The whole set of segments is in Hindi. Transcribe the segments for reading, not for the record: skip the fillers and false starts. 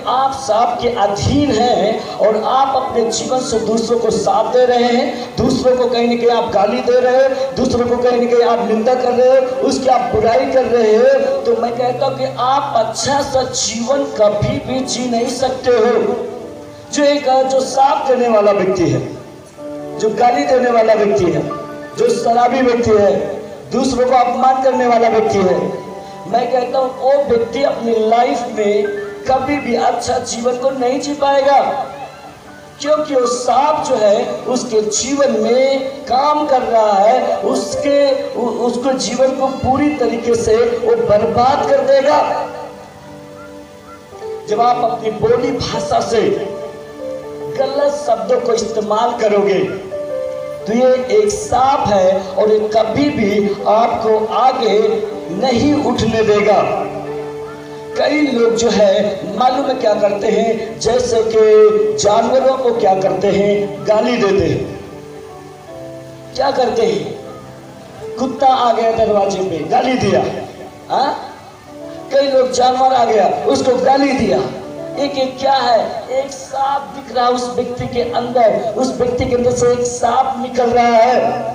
आप सांप के अधीन हैं और आप अपने जीवन से दूसरों को साथ दे रहे हैं, दूसरों को कहीं ना कहीं आप गाली दे रहे हो, दूसरों को कहीं ना कहीं आप निंदा कर रहे हो, उसकी आप बुराई कर रहे हो, तो मैं कहता हूँ कि आप अच्छा सा जीवन कभी भी जी नहीं सकते हो। जो सांप देने वाला व्यक्ति है, जो गाली देने वाला व्यक्ति है, जो शराबी व्यक्ति है, दूसरों को अपमान करने वाला व्यक्ति है, मैं कहता हूँ वो व्यक्ति अपनी लाइफ में कभी भी अच्छा जीवन को नहीं जी पाएगा, क्योंकि वो सांप जो है उसके जीवन में काम कर रहा है, उसको जीवन को पूरी तरीके से वो बर्बाद कर देगा। जब आप अपनी बोली भाषा से गलत शब्दों को इस्तेमाल करोगे तो ये एक सांप है और ये कभी भी आपको आगे नहीं उठने देगा। कई लोग जो है मालूम है क्या करते हैं, जैसे कि जानवरों को क्या करते हैं, गाली देते हैं। क्या करते हैं, कुत्ता आ गया दरवाजे पे, गाली दिया। कई लोग जानवर आ गया, उसको गाली दिया। एक क्या है, एक सांप दिख रहा है उस व्यक्ति के अंदर, उस व्यक्ति के अंदर से एक सांप निकल रहा है।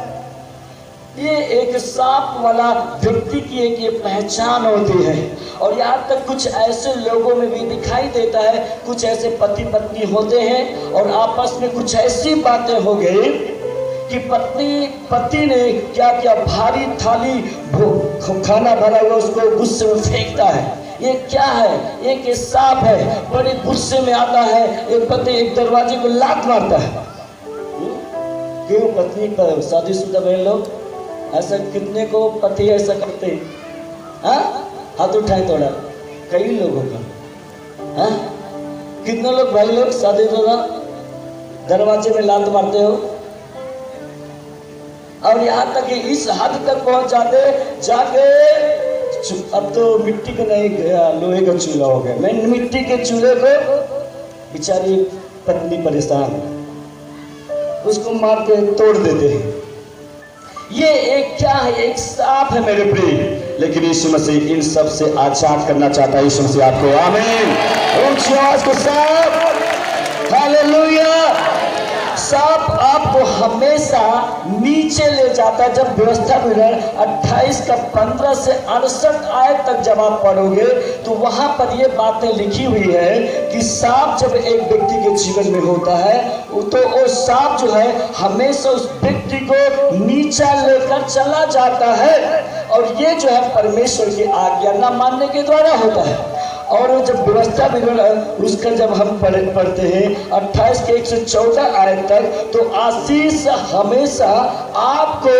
ये एक सांप वाला व्यक्ति की एक ये पहचान होती है। और यहाँ तक कुछ ऐसे लोगों में भी दिखाई देता है, कुछ ऐसे पति पत्नी होते हैं और आपस में कुछ ऐसी बातें हो गई कि पति ने क्या किया, भारी थाली खाना भरा हुआ उसको गुस्से में फेंकता है। ये क्या है, एक सांप है, बड़े गुस्से में आता है। एक पति एक दरवाजे को लात मारता है। क्यों पत्नी पर शादीशुदा बहन लोग ऐसा, कितने को पति ऐसा करते हैं? हाथ उठाए थोड़ा, कई लोगों का। कितने लोग भाई लोग शादीशुदा दरवाजे में लात मारते हो? और यहाँ तक कि इस हद तक पहुंच जाते जाके अब तो मिट्टी का नहीं लोहे का चूल्हा हो गया। मैं मिट्टी के चूल्हे पे बेचारी पत्नी परेशान, उसको मार के तोड़ देते हैं। ये एक क्या है, एक सांप है मेरे प्रिय। लेकिन यीशु मसीह इन सब से आजाद करना चाहता है। यीशु मसीह आपको आमीन। ऊंची आवाज के साथ हालेलुया। सांप आपको हमेशा नीचे ले जाता है। जब व्यवस्था विवरण 28 का 15 से 68 आयत तक जब आप पढ़ोगे तो वहां पर ये बातें लिखी हुई है कि सांप जब एक व्यक्ति के जीवन में होता है तो वो सांप जो है हमेशा उस व्यक्ति को नीचा लेकर चला जाता है। और ये जो है परमेश्वर की आज्ञा न मानने के द्वारा होता है। और जब व्यवस्था विवरण उसका जब हम पढ़ते हैं 28 के 114 आयत तक, तो आशीष हमेशा आपको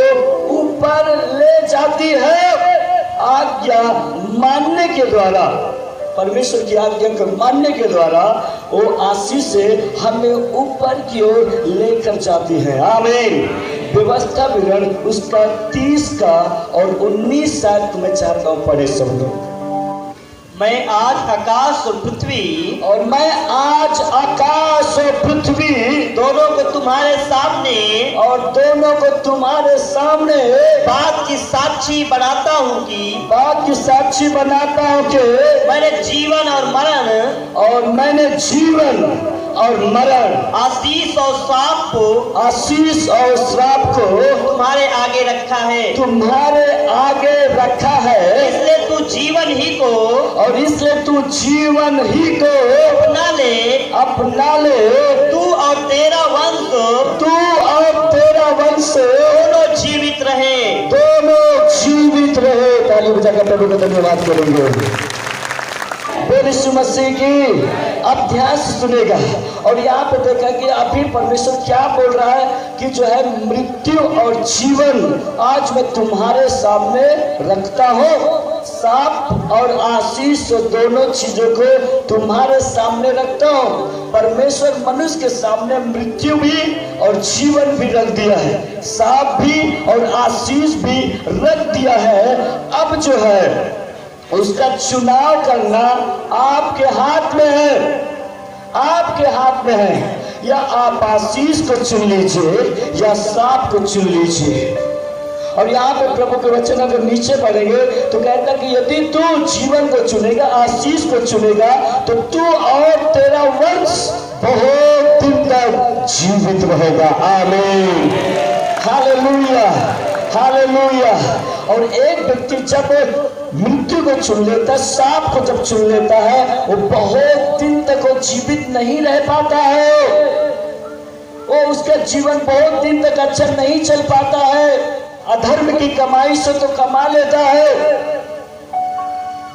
ऊपर ले जाती है आज्ञा मानने के द्वारा। परमेश्वर की आज्ञा को मानने के द्वारा वो आशीष से हमें ऊपर की ओर लेकर जाती है। आमीन। व्यवस्था विवरण उसका 30 का और 19 आयत मैं चाहता हूँ पढ़े सब लोग। मैं आज आकाश और पृथ्वी दोनों को तुम्हारे सामने बात की साक्षी बनाता हूँ कि मैंने जीवन और मरण आशीष और श्राप को तुम्हारे आगे रखा है। इसलिए तू जीवन ही को अपना ले। तू और तेरा वंश दोनों जीवित रहे। ताली बजाकर प्रभु को धन्यवाद करेंगे। यीशु मसीह की अध्याय सुनेगा। और यहाँ पे देखा कि अभी परमेश्वर क्या बोल रहा है कि जो है मृत्यु और जीवन आज मैं तुम्हारे सामने रखता हूँ। सांप और आशीष दोनों चीजों को तुम्हारे सामने रखता हूँ। परमेश्वर मनुष्य के सामने मृत्यु भी और जीवन भी रख दिया है, सांप भी और आशीष भी रख दिया है। अब जो है उसका चुनाव करना आपके हाथ में है। या आप आशीष को चुन लीजिए या सांप को चुन लीजिए। और यहाँ पे प्रभु के वचन अगर नीचे पढ़ेंगे तो कहता कि यदि तू जीवन को चुनेगा, आशीष को चुनेगा, तो तू और तेरा वंश बहुत दिन तक जीवित रहेगा। आमीन, हालेलुया, हालेलुया। और एक व्यक्ति जब मृत्यु को चुन लेता, सांप को जब चुन लेता है, वो बहुत दिन तक वो जीवित नहीं रह पाता है, वो उसका जीवन बहुत दिन तक अच्छा नहीं चल पाता है। अधर्म की कमाई से तो कमा लेता है,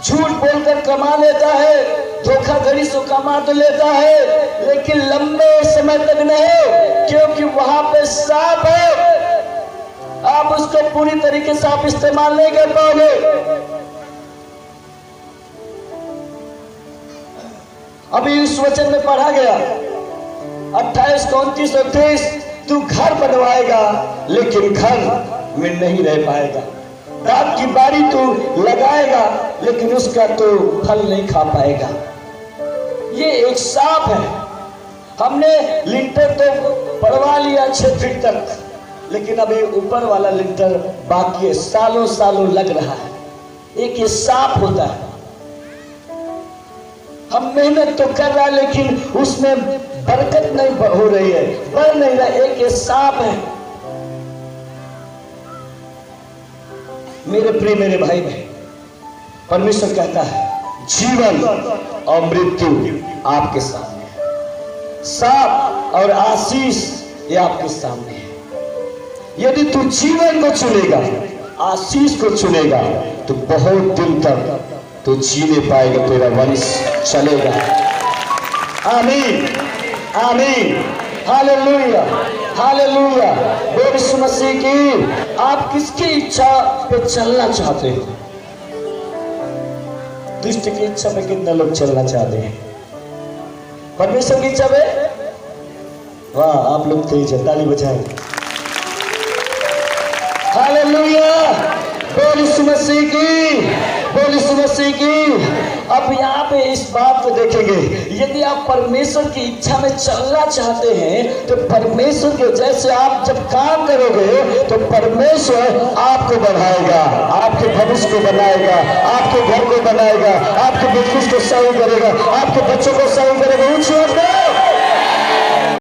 झूठ बोलकर कमा लेता है, धोखाधड़ी से कमा तो लेता है, लेकिन लंबे समय तक नहीं, क्योंकि वहां पे सांप है। आप उसको पूरी तरीके से आप इस्तेमाल नहीं कर पाओगे। अभी इस वचन में पढ़ा गया 28, 29 और 30, तू घर बनवाएगा लेकिन घर में नहीं रह पाएगा, दाख की बारी तू लगाएगा लेकिन उसका तो फल नहीं खा पाएगा। ये एक सांप है। हमने लिंटर तो पड़वा लिया 6 फीट तक, लेकिन अभी ऊपर वाला लिंटर बाकी है, सालों सालों लग रहा है। एक ये सांप होता है। हम मेहनत तो कर रहा है लेकिन उसमें बरकत नहीं हो रही है, बढ़ नहीं रहा। एक ये सांप है। मेरे प्रिय मेरे भाई बहन, परमेश्वर कहता है जीवन और मृत्यु आपके सामने है, सांप और आशीष ये आपके सामने है। यदि तू जीवन को चुनेगा, आशीष को चुनेगा, तो बहुत दिन तक तो जीने पाएगा, तेरा वंश चलेगा। आमीन, आमीन, हालेलुया, हालेलुया। बोल यीशु मसीह की। आप किसकी इच्छा पे चलना चाहते हो? दुष्ट की इच्छा पे कितने लोग चलना चाहते हैं? परमेश्वर की इच्छा पे? वाह, आप लोग तेज है, ताली बजाएं। हालेलुया, बोल यीशु मसीह की, बोल यीशु मसीह की। अब यहाँ पे इस बात को देखेंगे, यदि आप परमेश्वर की इच्छा में चलना चाहते हैं तो परमेश्वर के जैसे आप जब काम करोगे तो परमेश्वर आपको बढ़ाएगा, आपके भविष्य को बनाएगा, आपके घर को बनाएगा, आपके बिजनेस को सही करेगा, आपके बच्चों को सही करेगा। ऊंची आवाज में